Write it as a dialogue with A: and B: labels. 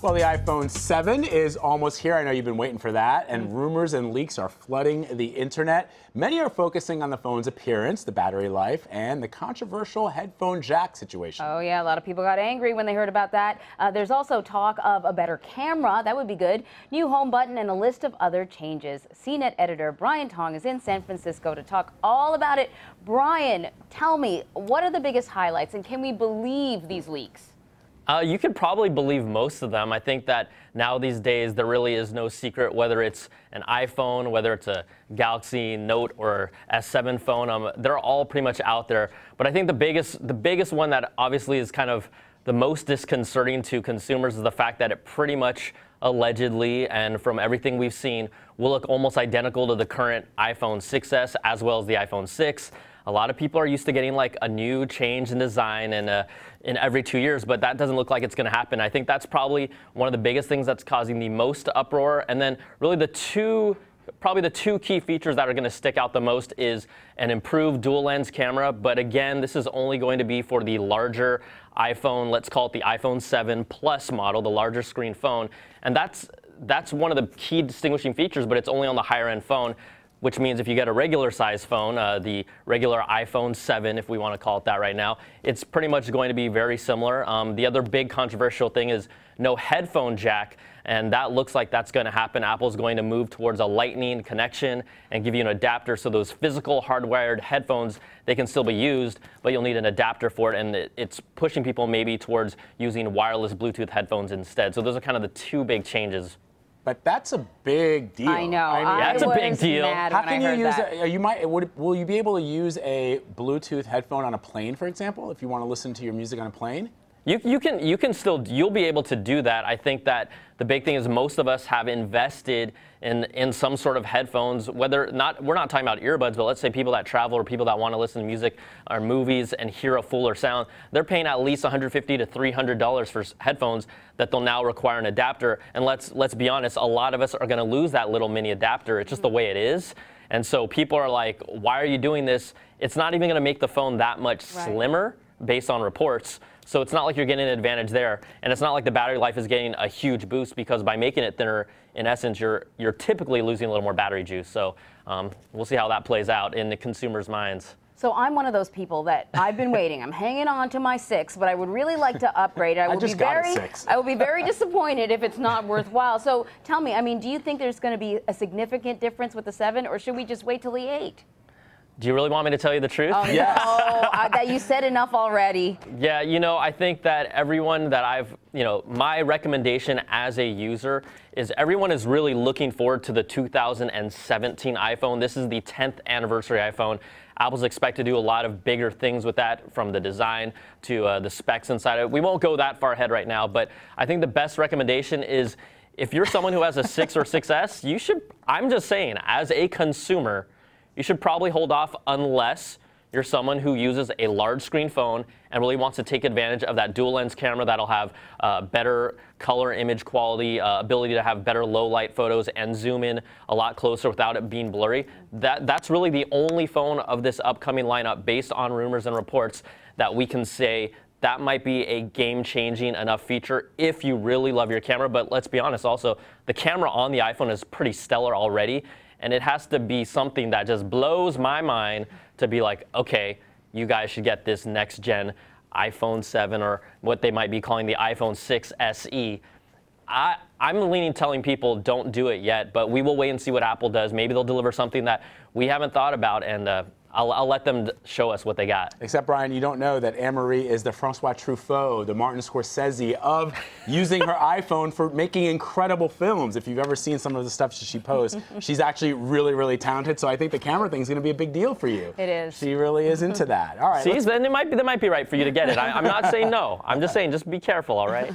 A: Well, the iPhone 7 is almost here. I know you've been waiting for that, and rumors and leaks are flooding the internet. Many are focusing on the phone's appearance, the battery life, and the controversial headphone jack situation.
B: Oh yeah, a lot of people got angry when they heard about that. There's also talk of a better camera. That would be good. New home button and a list of other changes. CNET editor Brian Tong is in San Francisco to talk all about it. Brian, tell me, what are the biggest highlights, and can we believe these leaks?
C: You could probably believe most of them. I think that now these days there really is no secret whether it's an iPhone, whether it's a Galaxy Note or S7 phone. They're all pretty much out there. But I think the biggest one that obviously is kind of the most disconcerting to consumers is the fact that it pretty much allegedly, and from everything we've seen, will look almost identical to the current iPhone 6s as well as the iPhone 6. A lot of people are used to getting like a new change in design and in every 2 years, but that doesn't look like it's going to happen. I think that's probably one of the biggest things that's causing the most uproar. And then really probably the two key features that are going to stick out the most is an improved dual lens camera. But again, this is only going to be for the larger iPhone, let's call it the iPhone 7 Plus model, the larger screen phone. And that's one of the key distinguishing features, but it's only on the higher end phone, which means if you get a regular size phone, the regular iPhone 7, if we want to call it that right now, it's pretty much going to be very similar. The other big controversial thing is no headphone jack, and that looks like that's going to happen. Apple's going to move towards a lightning connection and give you an adapter, so those physical hardwired headphones, they can still be used, but you'll need an adapter for it, and it's pushing people maybe towards using wireless Bluetooth headphones instead. So those are kind of the two big changes.
A: But that's a big deal.
B: I know.
C: That's a big deal.
A: How can you use will you be able to use a Bluetooth headphone on a plane, for example, if you want to listen to your music on a plane?
C: You'll be able to do that. I think that the big thing is most of us have invested in some sort of headphones, we're not talking about earbuds, but let's say people that travel or people that want to listen to music or movies and hear a fuller sound, they're paying at least $150 to $300 for headphones that they'll now require an adapter. And let's be honest, a lot of us are going to lose that little mini adapter. It's just the way it is. And so people are like, why are you doing this? It's not even going to make the phone that much slimmer based on reports. So it's not like you're getting an advantage there. And it's not like the battery life is getting a huge boost, because by making it thinner, in essence, you're typically losing a little more battery juice. So we'll see how that plays out in the consumer's minds.
B: So I'm one of those people that I've been waiting. I'm hanging on to my 6, but I would really like to upgrade. I will be very disappointed if it's not worthwhile. So tell me, I mean, do you think there's going to be a significant difference with the 7, or should we just wait till the 8?
C: Do you really want me to tell you the truth?
B: Oh, yes. No, that you said enough already.
C: Yeah, I think that everyone that my recommendation as a user is everyone is really looking forward to the 2017 iPhone. This is the 10th anniversary iPhone. Apple's expected to do a lot of bigger things with that, from the design to the specs inside of it. We won't go that far ahead right now, but I think the best recommendation is if you're someone who has a 6 or 6S, you should, I'm just saying, as a consumer, you should probably hold off unless you're someone who uses a large screen phone and really wants to take advantage of that dual lens camera that'll have better color image quality, ability to have better low light photos and zoom in a lot closer without it being blurry. That's really the only phone of this upcoming lineup, based on rumors and reports, that we can say that might be a game-changing enough feature if you really love your camera. But let's be honest also, the camera on the iPhone is pretty stellar already. And it has to be something that just blows my mind to be like, okay, you guys should get this next gen iPhone 7, or what they might be calling the iPhone 6 SE. I'm leaning telling people don't do it yet, but we will wait and see what Apple does. Maybe they'll deliver something that we haven't thought about, and I'll let them show us what they got.
A: Except, Brian, you don't know that Anne-Marie is the Francois Truffaut, the Martin Scorsese of using her iPhone for making incredible films. If you've ever seen some of the stuff she posts, she's actually really, really talented. So I think the camera thing is going to be a big deal for you.
B: It is.
A: She really is into that. All right.
C: See, then that might be right for you to get it. I'm not saying no. I'm just saying just be careful, all right?